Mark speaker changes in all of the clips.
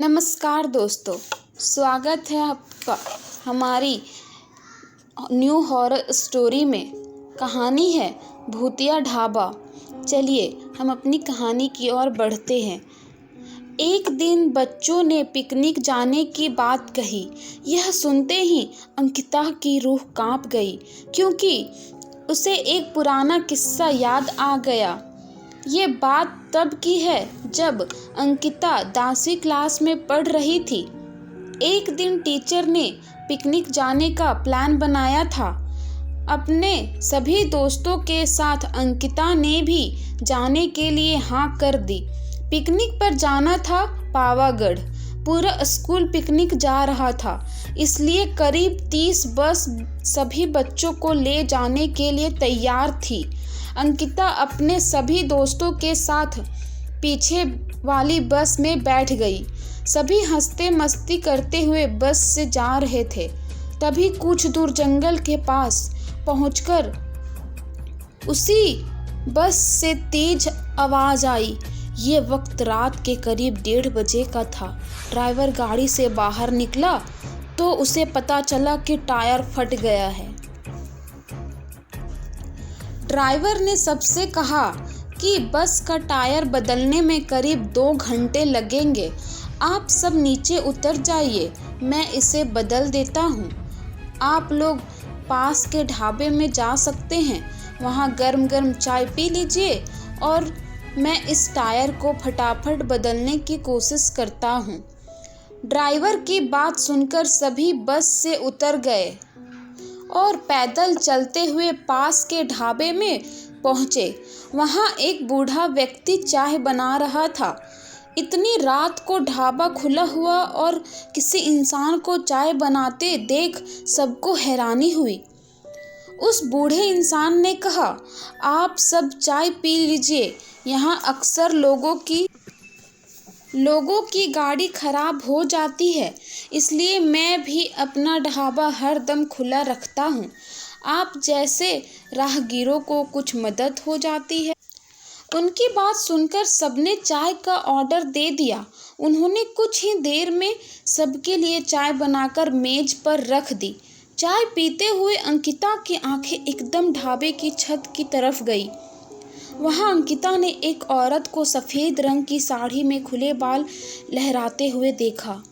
Speaker 1: नमस्कार दोस्तों, स्वागत है आपका हमारी न्यू हॉरर स्टोरी में। कहानी है भूतिया ढाबा। चलिए हम अपनी कहानी की ओर बढ़ते हैं। एक दिन बच्चों ने पिकनिक जाने की बात कही। यह सुनते ही अंकिता की रूह कांप गई, क्योंकि उसे एक पुराना किस्सा याद आ गया। ये बात तब की है जब अंकिता 10वीं क्लास में पढ़ रही थी। एक दिन टीचर ने पिकनिक जाने का प्लान बनाया था। अपने सभी दोस्तों के साथ अंकिता ने भी जाने के लिए हाँ कर दी। पिकनिक पर जाना था पावागढ़। पूरा स्कूल पिकनिक जा रहा था, इसलिए करीब 30 बस सभी बच्चों को ले जाने के लिए तैयार थी। अंकिता अपने सभी दोस्तों के साथ पीछे वाली बस में बैठ गई। सभी हंसते मस्ती करते हुए बस से जा रहे थे। तभी कुछ दूर जंगल के पास पहुंचकर उसी बस से तेज आवाज आई। ये वक्त रात के करीब 1:30 बजे का था। ड्राइवर गाड़ी से बाहर निकला तो उसे पता चला कि टायर फट गया है। ड्राइवर ने सबसे कहा कि बस का टायर बदलने में करीब 2 घंटे लगेंगे। आप सब नीचे उतर जाइए, मैं इसे बदल देता हूँ। आप लोग पास के ढाबे में जा सकते हैं, वहाँ गर्म गर्म चाय पी लीजिए और मैं इस टायर को फटाफट बदलने की कोशिश करता हूँ। ड्राइवर की बात सुनकर सभी बस से उतर गए और पैदल चलते हुए पास के ढाबे में पहुंचे। वहां एक बूढ़ा व्यक्ति चाय बना रहा था। इतनी रात को ढाबा खुला हुआ और किसी इंसान को चाय बनाते देख सबको हैरानी हुई। उस बूढ़े इंसान ने कहा, आप सब चाय पी लीजिए, यहाँ अक्सर लोगों की गाड़ी खराब हो जाती है, इसलिए मैं भी अपना ढाबा हर दम खुला रखता हूँ। आप जैसे राहगीरों को कुछ मदद हो जाती है। उनकी बात सुनकर सबने चाय का ऑर्डर दे दिया। उन्होंने कुछ ही देर में सबके लिए चाय बनाकर मेज पर रख दी। चाय पीते हुए अंकिता की आंखें एकदम ढाबे की छत की तरफ गई। वहां अंकिता ने एक औरत को सफेद रंग की साड़ी में खुले बाल लहराते हुए देखा।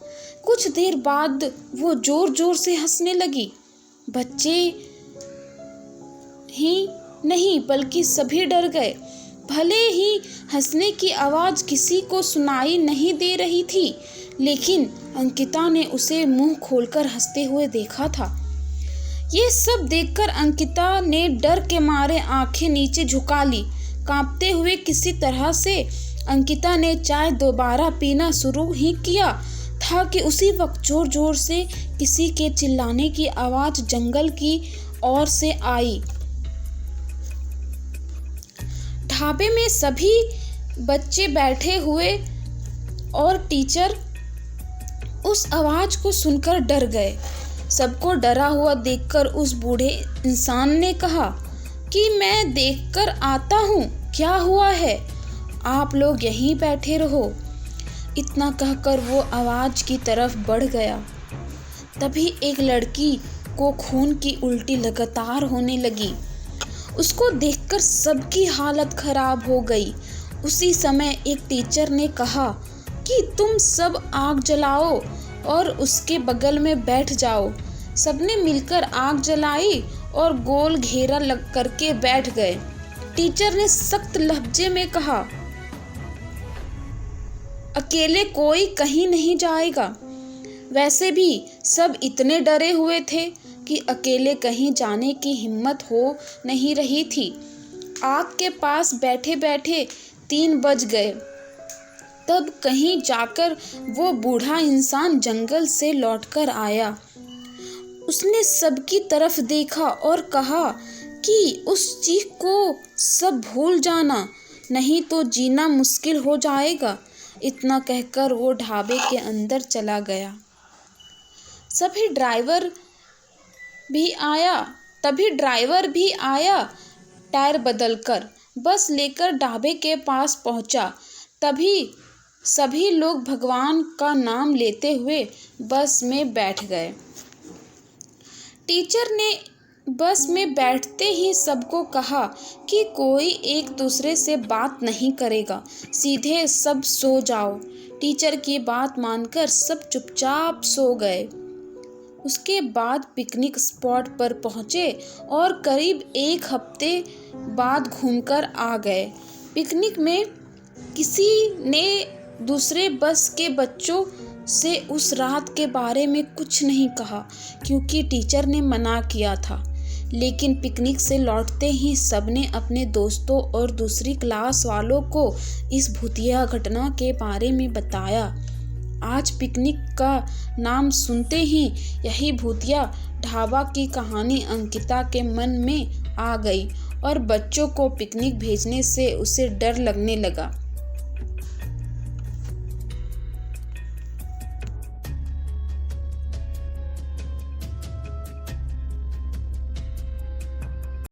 Speaker 1: कुछ देर बाद वो जोर जोर से हंसने लगी। बच्चे ही नहीं बल्कि सभी डर गए। भले ही हंसने की आवाज किसी को सुनाई नहीं दे रही थी, लेकिन अंकिता ने उसे मुंह खोलकर हंसते हुए देखा था। ये सब देखकर अंकिता ने डर के मारे आंखें नीचे झुका ली। कांपते हुए किसी तरह से अंकिता ने चाय दोबारा पीना शुरू ही किया था कि उसी वक्त जोर जोर से किसी के चिल्लाने की आवाज जंगल की ओर से आई। ढाबे में सभी बच्चे बैठे हुए और टीचर उस आवाज को सुनकर डर गए। सबको डरा हुआ देखकर उस बूढ़े इंसान ने कहा कि मैं देखकर आता हूँ, क्या हुआ है? आप लोग यहीं बैठे रहो। इतना कहकर वो आवाज की तरफ बढ़ गया। तभी एक लड़की को खून की उल्टी लगातार होने लगी। उसको देखकर सबकी हालत खराब हो गई। उसी समय एक टीचर ने कहा कि तुम सब आग जलाओ और उसके बगल में बैठ जाओ। सबने मिलकर आग जलाई और गोल घेरा लग करके बैठ गए। टीचर ने सख्त लहजे में कहा, अकेले कोई कहीं नहीं जाएगा। वैसे भी सब इतने डरे हुए थे कि अकेले कहीं जाने की हिम्मत हो नहीं रही थी। आग के पास बैठे बैठे 3 बज गए। तब कहीं जाकर वो बूढ़ा इंसान जंगल से लौटकर आया। उसने सबकी तरफ देखा और कहा कि उस चीख को सब भूल जाना, नहीं तो जीना मुश्किल हो जाएगा। इतना कहकर वो ढाबे के अंदर चला गया। तभी ड्राइवर भी आया टायर बदलकर बस लेकर ढाबे के पास पहुंचा। तभी सभी लोग भगवान का नाम लेते हुए बस में बैठ गए। टीचर ने बस में बैठते ही सबको कहा कि कोई एक दूसरे से बात नहीं करेगा, सीधे सब सो जाओ। टीचर की बात मानकर सब चुपचाप सो गए। उसके बाद पिकनिक स्पॉट पर पहुँचे और करीब 1 हफ्ते बाद घूमकर आ गए। पिकनिक में किसी ने दूसरे बस के बच्चों से उस रात के बारे में कुछ नहीं कहा, क्योंकि टीचर ने मना किया था। लेकिन पिकनिक से लौटते ही सबने अपने दोस्तों और दूसरी क्लास वालों को इस भूतिया घटना के बारे में बताया। आज पिकनिक का नाम सुनते ही यही भूतिया ढाबा की कहानी अंकिता के मन में आ गई और बच्चों को पिकनिक भेजने से उसे डर लगने लगा।